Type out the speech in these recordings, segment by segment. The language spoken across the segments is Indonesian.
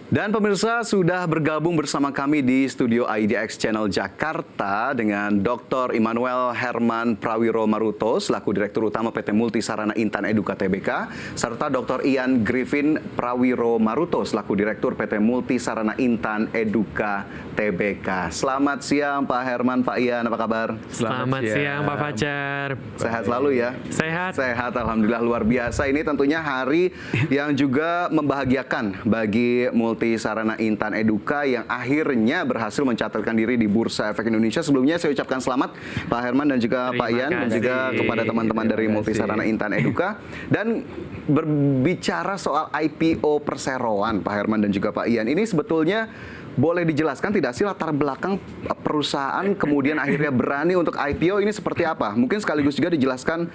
Dan pemirsa sudah bergabung bersama kami di studio IDX Channel Jakarta dengan Dr. Immanuel Herman Prawiro Maruto selaku Direktur Utama PT Multisarana Intan Eduka Tbk, serta Dr. Ian Griffin Prawiro Maruto selaku Direktur PT Multisarana Intan Eduka Tbk. Selamat siang Pak Herman, Pak Ian, apa kabar? Selamat siang Pak Fajar. Sehat selalu ya? Sehat. Sehat, alhamdulillah, luar biasa. Ini tentunya hari yang juga membahagiakan bagi Multisarana Intan Eduka yang akhirnya berhasil mencatatkan diri di Bursa Efek Indonesia. Sebelumnya saya ucapkan selamat Pak Herman dan juga Pak Ian dan juga kepada teman-teman dari Multisarana Intan Eduka. Dan berbicara soal IPO perseroan Pak Herman dan juga Pak Ian, ini sebetulnya boleh dijelaskan tidak sih latar belakang perusahaan kemudian akhirnya berani untuk IPO ini seperti apa? Mungkin sekaligus juga dijelaskan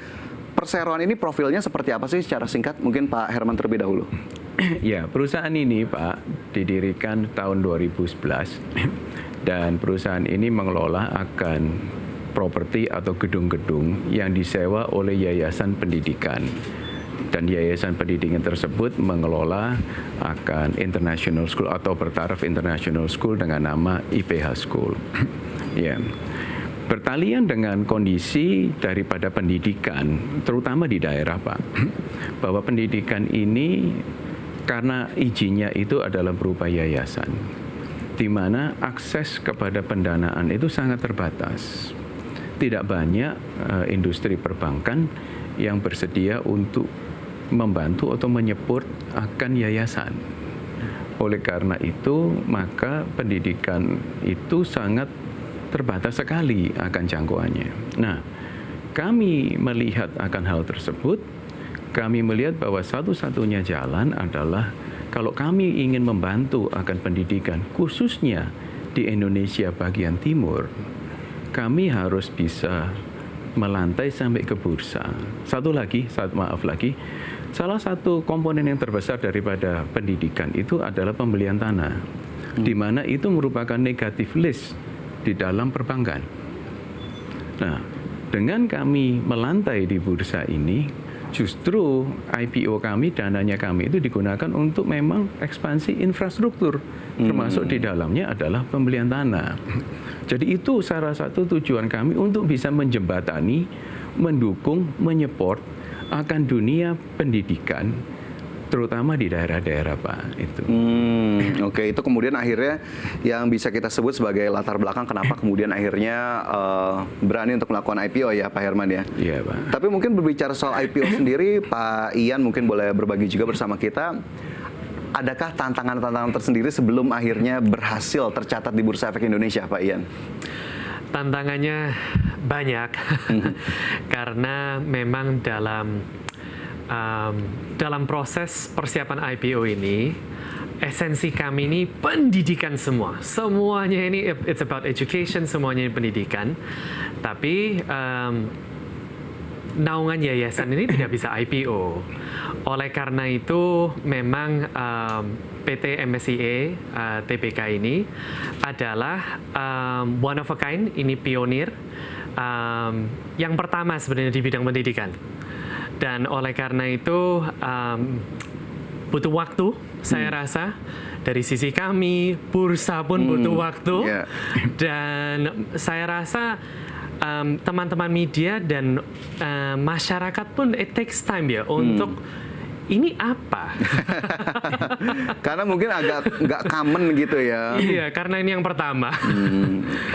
perseroan ini profilnya seperti apa sih secara singkat? Mungkin Pak Herman terlebih dahulu. Ya, perusahaan ini Pak didirikan tahun 2011 dan perusahaan ini mengelola akan properti atau gedung-gedung yang disewa oleh yayasan pendidikan. Dan yayasan pendidikan tersebut mengelola akan international school atau bertaraf international school dengan nama IPH School. Ya. Bertalian dengan kondisi daripada pendidikan, terutama di daerah Pak, bahwa pendidikan ini karena izinnya itu adalah berupa yayasan, di mana akses kepada pendanaan itu sangat terbatas. Tidak banyak industri perbankan yang bersedia untuk membantu atau menyeport akan yayasan. Oleh karena itu, maka pendidikan itu sangat terbatas sekali akan jangkauannya. Nah, kami melihat akan hal tersebut, kami melihat bahwa satu-satunya jalan adalah kalau kami ingin membantu akan pendidikan, khususnya di Indonesia bagian timur, kami harus bisa melantai sampai ke bursa. Salah satu komponen yang terbesar daripada pendidikan itu adalah pembelian tanah, di mana itu merupakan negatif list di dalam perbankan. Nah, dengan kami melantai di bursa ini, justru IPO kami, dananya kami itu digunakan untuk memang ekspansi infrastruktur, termasuk di dalamnya adalah pembelian tanah. Jadi itu salah satu tujuan kami untuk bisa menjembatani, mendukung, menyeport akan dunia pendidikan, terutama di daerah-daerah Pak itu. Oke, itu kemudian akhirnya yang bisa kita sebut sebagai latar belakang kenapa kemudian akhirnya berani untuk melakukan IPO ya Pak Herman ya. Iya Pak. Tapi mungkin berbicara soal IPO sendiri, Pak Ian mungkin boleh berbagi juga bersama kita. Adakah tantangan-tantangan tersendiri sebelum akhirnya berhasil tercatat di Bursa Efek Indonesia, Pak Ian? Tantangannya banyak karena memang dalam proses persiapan IPO ini, esensi kami ini pendidikan semua. Semuanya ini it's about education, semuanya ini pendidikan. Tapi naungan yayasan ini tidak bisa IPO. Oleh karena itu memang PT MSIA Tbk ini adalah one of a kind, ini pionir yang pertama sebenarnya di bidang pendidikan. Dan oleh karena itu butuh waktu, saya rasa dari sisi kami, bursa pun butuh waktu, dan saya rasa teman-teman media dan masyarakat pun it takes time ya untuk ini apa? Karena mungkin agak nggak common gitu ya. Iya, karena ini yang pertama.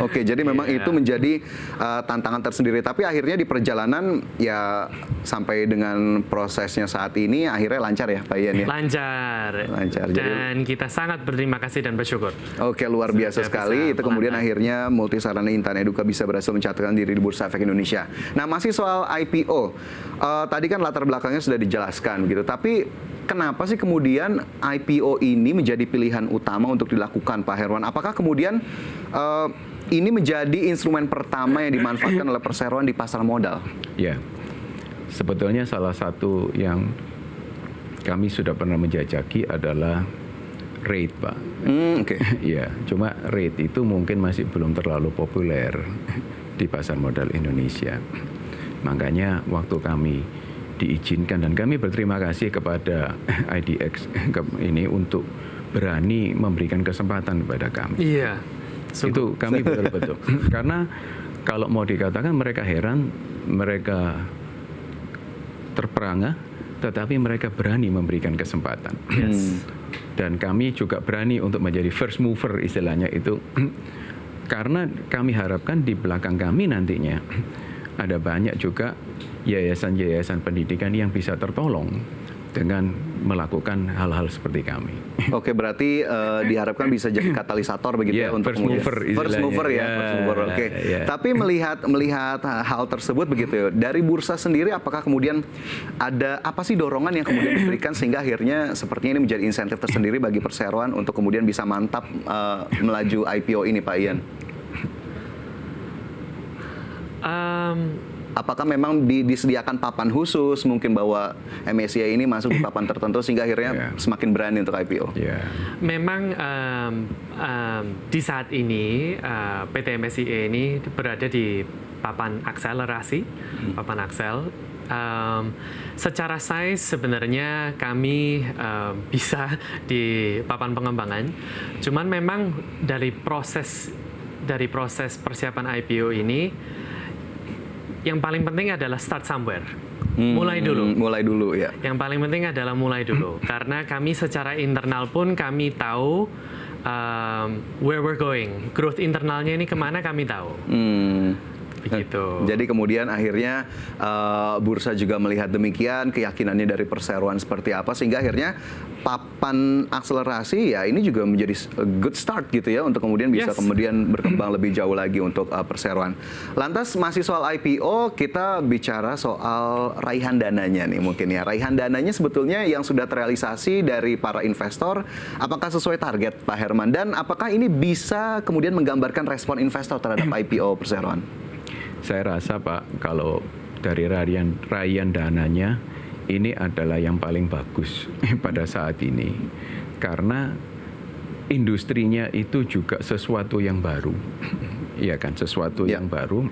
Oke, jadi memang itu menjadi tantangan tersendiri. Tapi akhirnya di perjalanan ya sampai dengan prosesnya saat ini akhirnya lancar ya Pak Ian ya? Lancar. Dan kita sangat berterima kasih dan bersyukur. Oke, luar biasa sekali. Itu kemudian akhirnya Multisarana Intan Eduka bisa berhasil mencatatkan diri di Bursa Efek Indonesia. Nah, masih soal IPO. Tadi kan latar belakangnya sudah dijelaskan gitu. Tapi kenapa sih kemudian IPO ini menjadi pilihan utama untuk dilakukan, Pak Herman? Apakah kemudian ini menjadi instrumen pertama yang dimanfaatkan oleh perseroan di pasar modal? Ya, sebetulnya salah satu yang kami sudah pernah menjajaki adalah rate, Pak. Oke. Ya, cuma rate itu mungkin masih belum terlalu populer di pasar modal Indonesia. Makanya waktu kami diizinkan dan kami berterima kasih kepada IDX ini untuk berani memberikan kesempatan kepada kami. Iya. Itu kami betul-betul. Karena kalau mau dikatakan mereka heran, mereka terperangah, tetapi mereka berani memberikan kesempatan. Yes. Dan kami juga berani untuk menjadi first mover istilahnya itu. Karena kami harapkan di belakang kami nantinya ada banyak juga yayasan-yayasan pendidikan yang bisa tertolong dengan melakukan hal-hal seperti kami. Oke, berarti diharapkan bisa jadi katalisator begitu ya untuk first kemudian mover first mover ya, first mover. Oke. Tapi melihat hal tersebut begitu ya, dari bursa sendiri apakah kemudian ada apa sih dorongan yang kemudian diberikan sehingga akhirnya sepertinya ini menjadi insentif tersendiri bagi perseroan untuk kemudian bisa mantap melaju IPO ini, Pak Ian? Apakah memang disediakan papan khusus mungkin bahwa MSCI ini masuk di papan tertentu sehingga akhirnya semakin berani untuk IPO? Memang di saat ini PT MSCI ini berada di papan akselerasi, papan aksel. Secara size sebenarnya kami bisa di papan pengembangan, cuman memang dari proses persiapan IPO ini yang paling penting adalah start somewhere. Mulai dulu ya. Yang paling penting adalah mulai dulu. Karena kami secara internal pun kami tahu where we're going. Growth internalnya ini kemana kami tahu. Begitu. Jadi kemudian akhirnya bursa juga melihat demikian, keyakinannya dari perseroan seperti apa, sehingga akhirnya papan akselerasi ya ini juga menjadi good start gitu ya untuk kemudian bisa kemudian berkembang lebih jauh lagi untuk perseroan. Lantas masih soal IPO, kita bicara soal raihan dananya nih mungkin ya. Raihan dananya sebetulnya yang sudah terrealisasi dari para investor, apakah sesuai target Pak Herman? Dan apakah ini bisa kemudian menggambarkan respon investor terhadap IPO perseroan? Saya rasa Pak, kalau dari raihan dananya ini adalah yang paling bagus pada saat ini. Karena industrinya itu juga sesuatu yang baru. Iya kan, sesuatu yang baru.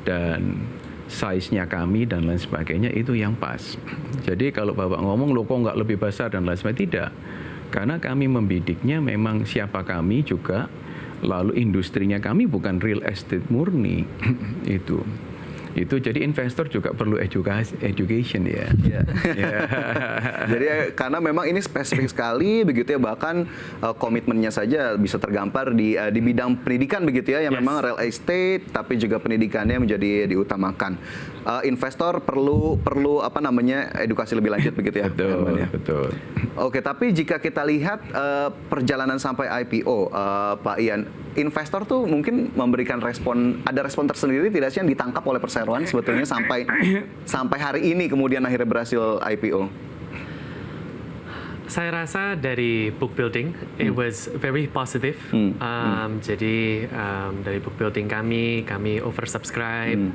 Dan size-nya kami dan lain sebagainya itu yang pas. Jadi kalau Bapak ngomong, loh kok nggak lebih besar dan lain sebagainya, tidak. Karena kami membidiknya memang siapa kami juga. Lalu industrinya kami bukan real estate murni. Itu jadi investor juga perlu education ya. Jadi karena memang ini spesifik sekali begitu ya, bahkan komitmennya saja bisa tergambar di bidang pendidikan begitu ya, yang memang real estate tapi juga pendidikannya menjadi diutamakan. Investor perlu apa namanya edukasi lebih lanjut begitu ya. Betul. Oke, tapi jika kita lihat perjalanan sampai IPO, Pak Ian, investor tuh mungkin memberikan ada respon tersendiri tidak sih yang ditangkap oleh perseroan sebetulnya sampai hari ini kemudian akhirnya berhasil IPO? Saya rasa dari book building, it was very positive. Jadi dari book building kami oversubscribe.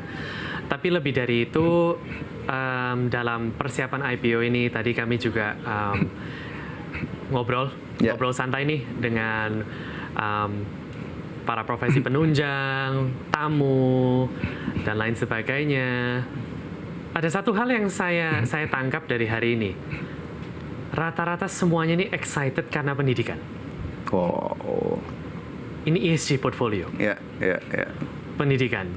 Tapi lebih dari itu, dalam persiapan IPO ini tadi kami juga ngobrol santai nih dengan para profesi penunjang, tamu, dan lain sebagainya. Ada satu hal yang saya tangkap dari hari ini. Rata-rata semuanya ini excited karena pendidikan. Ini ESG portfolio. Pendidikan.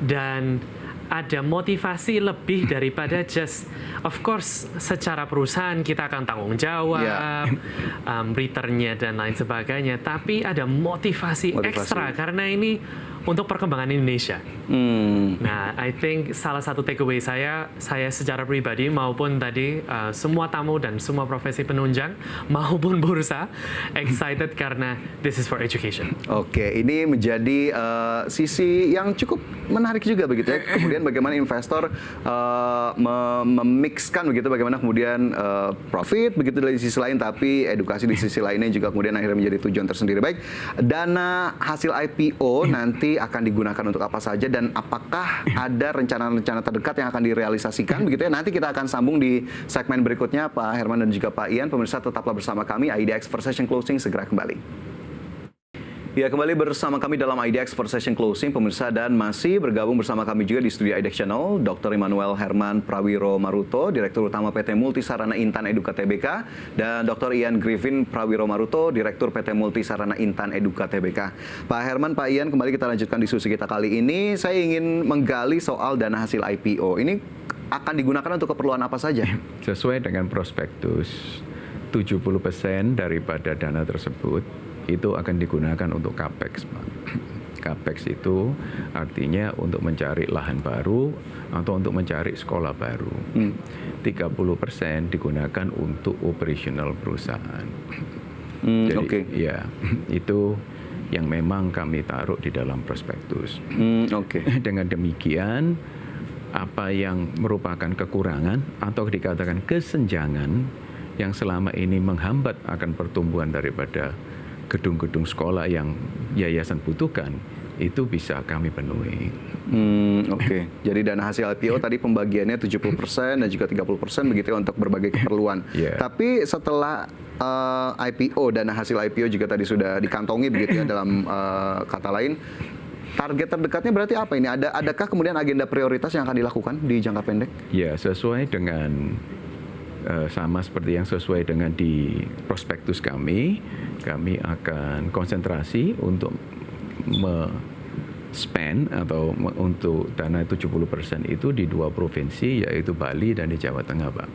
Dan ada motivasi lebih daripada just, of course, secara perusahaan kita akan tanggung jawab, returnnya dan lain sebagainya. Tapi ada motivasi ekstra karena ini untuk perkembangan Indonesia. Nah, I think salah satu takeaway saya secara pribadi maupun tadi semua tamu dan semua profesi penunjang maupun bursa excited karena this is for education. Oke, ini menjadi sisi yang cukup menarik juga begitu ya. Kemudian bagaimana investor memixkan begitu, bagaimana kemudian profit begitu dari sisi lain, tapi edukasi di sisi lainnya juga kemudian akhirnya menjadi tujuan tersendiri. Baik, dana hasil IPO nanti akan digunakan untuk apa saja dan apakah ada rencana-rencana terdekat yang akan direalisasikan begitu ya. Nanti kita akan sambung di segmen berikutnya Pak Herman dan juga Pak Ian. Pemirsa tetaplah bersama kami, IDX First Session Closing segera kembali. Ya, kembali bersama kami dalam IDX for Session Closing, pemirsa, dan masih bergabung bersama kami juga di studio IDX Channel, Dr. Immanuel Herman Prawiro Maruto, Direktur Utama PT Multisarana Intan Eduka Tbk, dan Dr. Ian Griffin Prawiro Maruto, Direktur PT Multisarana Intan Eduka Tbk. Pak Herman, Pak Ian, kembali kita lanjutkan diskusi kita kali ini. Saya ingin menggali soal dana hasil IPO. Ini akan digunakan untuk keperluan apa saja? Sesuai dengan prospektus, 70% daripada dana tersebut itu akan digunakan untuk CAPEX, Pak. CAPEX itu artinya untuk mencari lahan baru atau untuk mencari sekolah baru. 30% digunakan untuk operasional perusahaan. Jadi, Oke. ya, itu yang memang kami taruh di dalam prospektus. Oke. Dengan demikian, apa yang merupakan kekurangan atau dikatakan kesenjangan yang selama ini menghambat akan pertumbuhan daripada gedung-gedung sekolah yang yayasan butuhkan, itu bisa kami penuhi. Oke. Jadi dana hasil IPO tadi pembagiannya 70% dan juga 30% begitu ya untuk berbagai keperluan. Yeah. Tapi setelah IPO, dana hasil IPO juga tadi sudah dikantongi begitu ya dalam kata lain, target terdekatnya berarti apa ini? Adakah kemudian agenda prioritas yang akan dilakukan di jangka pendek? Ya, sesuai dengan sama seperti yang sesuai dengan di prospektus kami akan konsentrasi untuk spend atau untuk dana 70% itu di 2 provinsi, yaitu Bali dan di Jawa Tengah, Pak.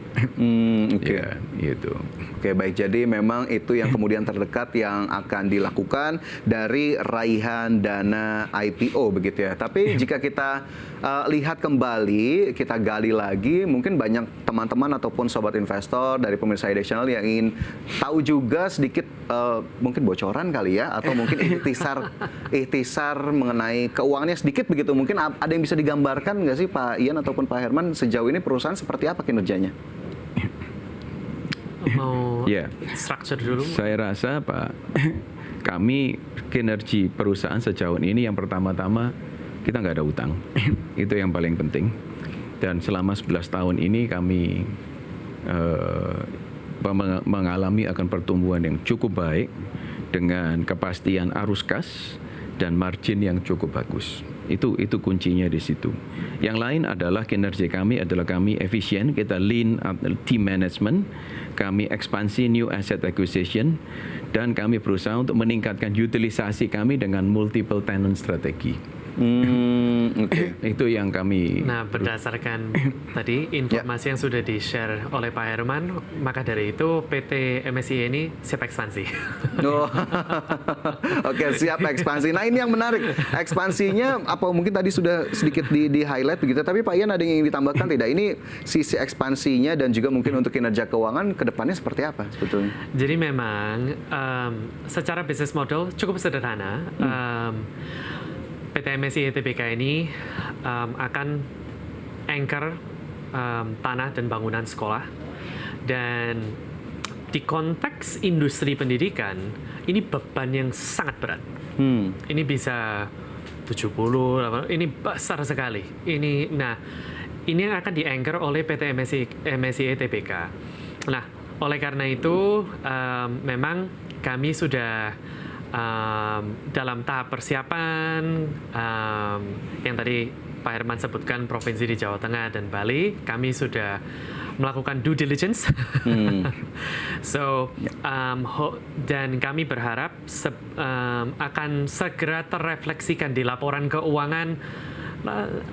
Oke. Ya, itu. Oke, baik. Jadi memang itu yang kemudian terdekat yang akan dilakukan dari raihan dana IPO begitu ya. Tapi jika kita lihat kembali, kita gali lagi, mungkin banyak teman-teman ataupun sobat investor dari pemirsa IDX Channel yang ingin tahu juga sedikit mungkin bocoran kali ya, atau mungkin ikhtisar mengenai keuangannya sedikit begitu. Mungkin ada yang bisa digambarkan nggak sih Pak Ian ataupun Pak Herman, sejauh ini perusahaan seperti apa kinerjanya? Mau Ya. structure dulu? Saya rasa, Pak, kami kinerja perusahaan sejauh ini yang pertama-tama kita nggak ada utang. Itu yang paling penting. Dan selama 11 tahun ini kami mengalami akan pertumbuhan yang cukup baik dengan kepastian arus kas dan margin yang cukup bagus. Itu kuncinya di situ. Yang lain adalah kinerja kami efisien, kita lean team management, kami ekspansi new asset acquisition, dan kami berusaha untuk meningkatkan utilisasi kami dengan multiple tenant strategi. Oke. Itu yang kami. Nah, berdasarkan tadi informasi yang sudah di-share oleh Pak Herman, maka dari itu PT MSI ini siap ekspansi. Oh. Oke, siap ekspansi. Nah, ini yang menarik. Ekspansinya apa mungkin tadi sudah sedikit di-highlight begitu, tapi Pak Ian ada yang ingin ditambahkan tidak? Ini sisi ekspansinya dan juga mungkin untuk kinerja keuangan ke depannya seperti apa sebetulnya? Jadi memang secara bisnis model cukup sederhana. PT MSI Tbk ini akan anchor tanah dan bangunan sekolah, dan di konteks industri pendidikan ini beban yang sangat berat. Ini bisa 70, ini besar sekali. Ini yang akan di-anchor oleh PT MSI Tbk. Nah, oleh karena itu memang kami sudah dalam tahap persiapan yang tadi Pak Herman sebutkan provinsi di Jawa Tengah dan Bali, kami sudah melakukan due diligence. Dan kami berharap akan segera terrefleksikan di laporan keuangan.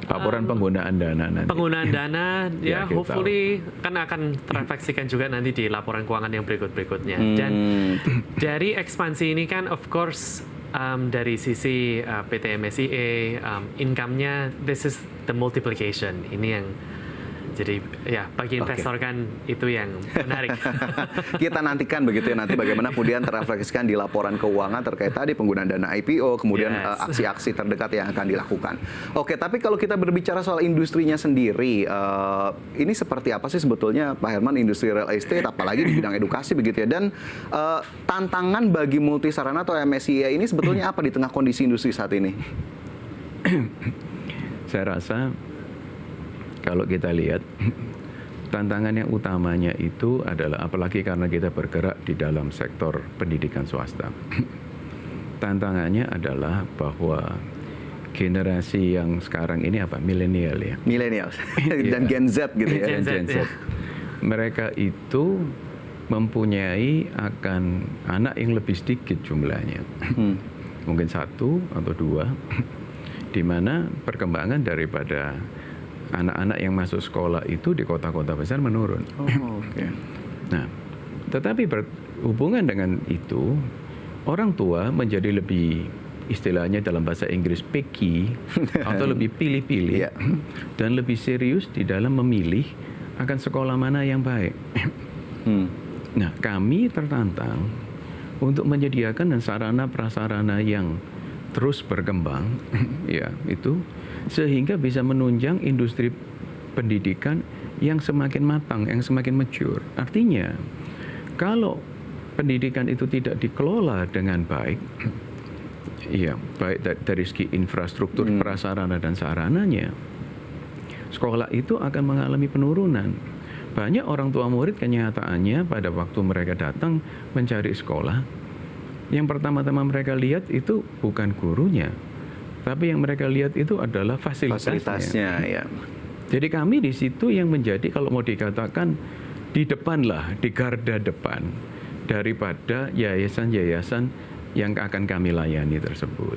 Laporan penggunaan dana nanti. Penggunaan dana, ya kita hopefully kan akan terrefleksikan juga nanti di laporan keuangan yang berikut-berikutnya. Dan dari ekspansi ini kan of course dari sisi PT MSIA, income-nya, this is the multiplication. Ini yang jadi ya bagi investor kan itu yang menarik. Kita nantikan begitu ya nanti bagaimana kemudian terrefleksikan di laporan keuangan terkait tadi penggunaan dana IPO, kemudian aksi-aksi terdekat yang akan dilakukan. Oke, tapi kalau kita berbicara soal industrinya sendiri, ini seperti apa sih sebetulnya Pak Herman industri real estate, apalagi di bidang edukasi begitu ya, dan tantangan bagi Multisarana atau MSIA ini sebetulnya apa di tengah kondisi industri saat ini? Saya rasa kalau kita lihat, tantangan yang utamanya itu adalah, apalagi karena kita bergerak di dalam sektor pendidikan swasta. tantangannya adalah bahwa generasi yang sekarang ini milenial ya. Millennials dan Gen Z gitu ya. Gen Z, Gen Z. ya. Mereka itu mempunyai akan anak yang lebih sedikit jumlahnya. Mungkin 1 atau 2, di mana perkembangan daripada anak-anak yang masuk sekolah itu di kota-kota besar menurun. Oke. Nah, tetapi berhubungan dengan itu, orang tua menjadi lebih, istilahnya dalam bahasa Inggris, picky atau lebih pilih-pilih Iya. dan lebih serius di dalam memilih akan sekolah mana yang baik. Nah, kami tertantang untuk menyediakan sarana prasarana yang terus berkembang, ya itu, sehingga bisa menunjang industri pendidikan yang semakin matang, yang semakin mature. Artinya, kalau pendidikan itu tidak dikelola dengan baik, ya baik dari segi infrastruktur, prasarana dan sarananya, sekolah itu akan mengalami penurunan. Banyak orang tua murid kenyataannya pada waktu mereka datang mencari sekolah, yang pertama-tama mereka lihat itu bukan gurunya, tapi yang mereka lihat itu adalah fasilitasnya. Ya. Jadi kami di situ yang menjadi, kalau mau dikatakan, di depan lah, di garda depan daripada yayasan-yayasan yang akan kami layani tersebut.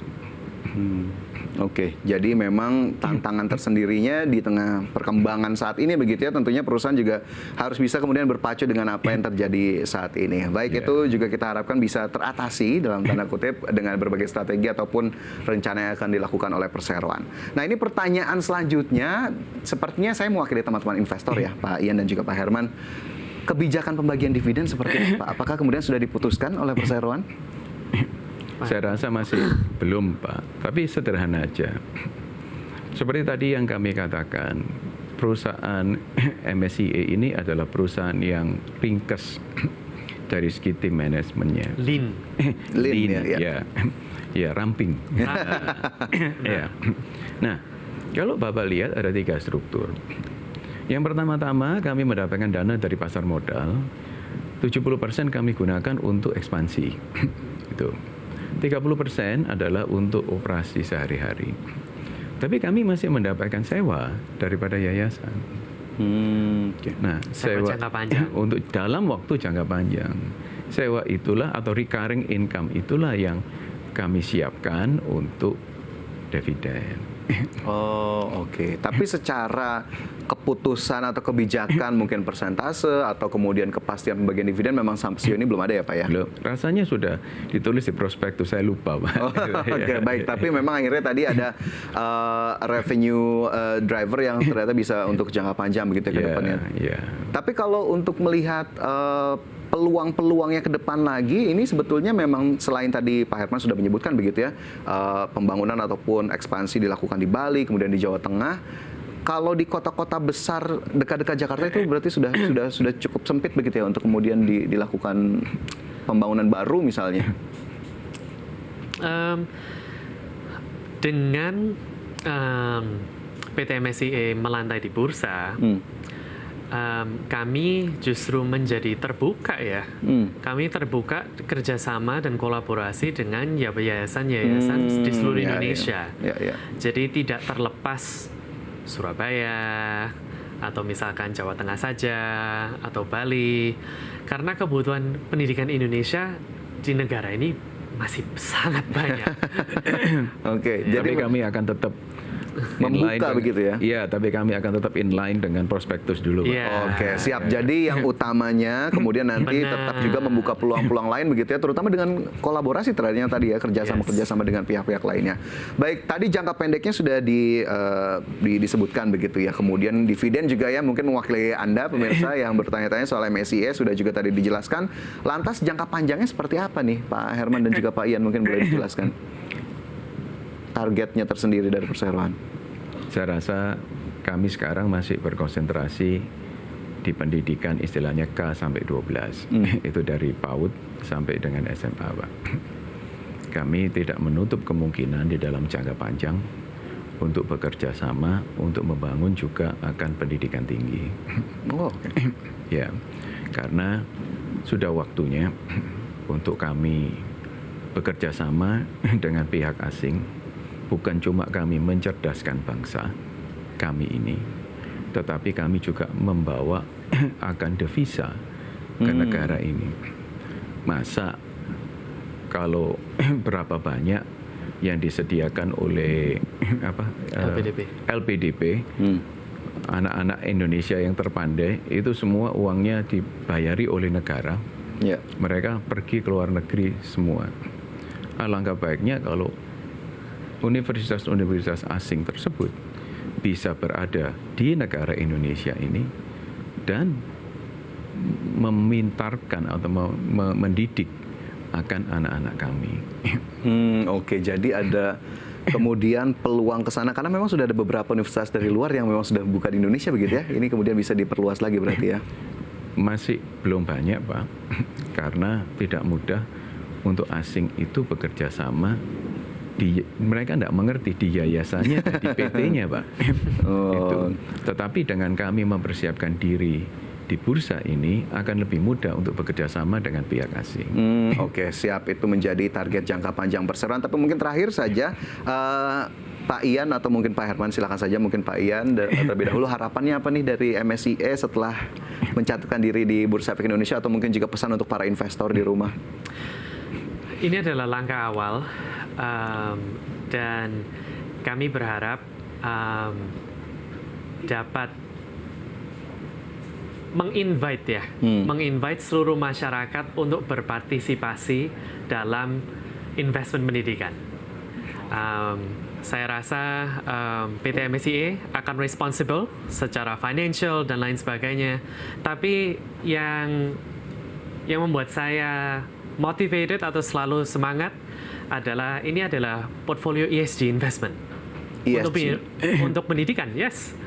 Oke, jadi memang tantangan tersendirinya di tengah perkembangan saat ini begitu ya. Tentunya perusahaan juga harus bisa kemudian berpacu dengan apa yang terjadi saat ini. Baik, itu juga kita harapkan bisa teratasi dalam tanda kutip dengan berbagai strategi ataupun rencana yang akan dilakukan oleh perseroan. Nah, ini pertanyaan selanjutnya, sepertinya saya mewakili teman-teman investor ya, Pak Ian dan juga Pak Herman. Kebijakan pembagian dividen seperti apa? Apakah kemudian sudah diputuskan oleh perseroan? Saya rasa masih belum, Pak. Tapi sederhana aja. Seperti tadi yang kami katakan, perusahaan MSCA ini adalah perusahaan yang ringkes dari segi tim manajemennya. Lean. Lean, ya, ramping. Ya. Nah, kalau Bapak lihat ada 3 struktur. Yang pertama-tama kami mendapatkan dana dari pasar modal, 70% kami gunakan untuk ekspansi. Itu. 30% adalah untuk operasi sehari-hari. Tapi kami masih mendapatkan sewa daripada yayasan. Nah, Sewa jangka panjang. untuk dalam waktu jangka panjang. Sewa itulah atau recurring income itulah yang kami siapkan untuk dividen. Oh, oke. Tapi secara keputusan atau kebijakan mungkin persentase atau kemudian kepastian pembagian dividen memang sampai sejauh ini belum ada ya, Pak ya? Belum. Rasanya sudah ditulis di prospektus, saya lupa, Pak. Oh, oke, baik. Tapi memang akhirnya tadi ada revenue driver yang ternyata bisa untuk jangka panjang begitu ya ke depannya. Iya. Tapi kalau untuk melihat peluang-peluangnya ke depan lagi, ini sebetulnya memang selain tadi Pak Herman sudah menyebutkan begitu ya, pembangunan ataupun ekspansi dilakukan di Bali, kemudian di Jawa Tengah. Kalau di kota-kota besar dekat-dekat Jakarta itu berarti sudah cukup sempit begitu ya untuk kemudian dilakukan pembangunan baru misalnya. Dengan PT MSCA melantai di bursa, kami justru menjadi terbuka ya. Kami terbuka kerjasama dan kolaborasi dengan yayasan-yayasan di seluruh Indonesia. Jadi tidak terlepas Surabaya atau misalkan Jawa Tengah saja atau Bali, karena kebutuhan pendidikan Indonesia di negara ini masih sangat banyak. Oke, Jadi kami akan tetap membuka begitu ya? Iya, tapi kami akan tetap inline dengan prospektus dulu, Pak. Iya. Oke, siap. Jadi yang utamanya kemudian nanti Benar. tetap juga membuka peluang-peluang lain begitu ya, terutama dengan kolaborasi ternyata tadi ya, kerjasama dengan pihak-pihak lainnya. Baik, tadi jangka pendeknya sudah disebutkan begitu ya. Kemudian dividen juga ya, mungkin mewakili Anda pemirsa yang bertanya-tanya soal MSCA sudah juga tadi dijelaskan. Lantas jangka panjangnya seperti apa nih, Pak Herman dan juga Pak Ian, mungkin boleh dijelaskan targetnya tersendiri dari perseroan? Saya rasa kami sekarang masih berkonsentrasi di pendidikan istilahnya K sampai 12. Itu dari PAUD sampai dengan SMA, Pak. Kami tidak menutup kemungkinan di dalam jangka panjang untuk bekerja sama untuk membangun juga akan pendidikan tinggi. Oh, oke. Ya, karena sudah waktunya untuk kami bekerja sama dengan pihak asing, bukan cuma kami mencerdaskan bangsa kami ini, tetapi kami juga membawa akan devisa ke negara ini. Masa kalau berapa banyak yang disediakan oleh LPDP, anak-anak Indonesia yang terpandai itu semua uangnya dibayari oleh negara. Ya. Mereka pergi ke luar negeri semua. Alangkah baiknya kalau universitas-universitas asing tersebut bisa berada di negara Indonesia ini dan memintarkan atau mendidik akan anak-anak kami. Oke, jadi ada kemudian peluang ke sana karena memang sudah ada beberapa universitas dari luar yang memang sudah buka di Indonesia begitu ya. Ini kemudian bisa diperluas lagi berarti ya. Masih belum banyak, Pak, karena tidak mudah untuk asing itu bekerja sama. Mereka tidak mengerti di yayasannya dan di PT-nya, Pak. Itu. Tetapi dengan kami mempersiapkan diri di bursa ini akan lebih mudah untuk bekerja sama dengan pihak asing. Oke, siap. Itu menjadi target jangka panjang perseroan. Tapi mungkin terakhir saja, Pak Ian atau mungkin Pak Herman, silakan saja mungkin Pak Ian terlebih dahulu harapannya apa nih dari MSIA setelah mencatatkan diri di Bursa Efek Indonesia atau mungkin juga pesan untuk para investor di rumah? Ini adalah langkah awal dan kami berharap dapat menginvite seluruh masyarakat untuk berpartisipasi dalam investment pendidikan. Saya rasa PT MSIA akan responsible secara financial dan lain sebagainya. Tapi yang membuat saya motivated atau selalu semangat adalah ini adalah portfolio ESG investment. ESG. Untuk pendidikan, yes.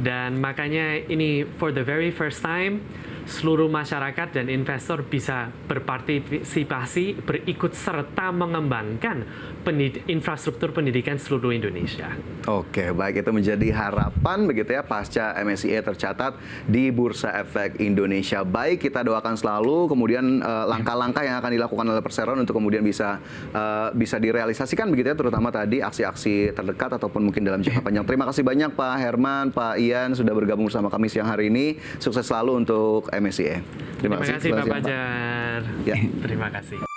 Dan makanya ini for the very first time seluruh masyarakat dan investor bisa berpartisipasi, berikut serta mengembangkan infrastruktur pendidikan seluruh Indonesia. Oke, baik, itu menjadi harapan begitu ya pasca MSIA tercatat di Bursa Efek Indonesia. Baik, kita doakan selalu kemudian langkah-langkah yang akan dilakukan oleh Perseroan untuk kemudian bisa direalisasikan begitu ya, terutama tadi aksi-aksi terdekat ataupun mungkin dalam jangka panjang. Terima kasih banyak Pak Herman, Pak Ian sudah bergabung bersama kami siang hari ini. Sukses selalu untuk MSIA. Terima kasih Pak Fajar. Ya. Terima kasih.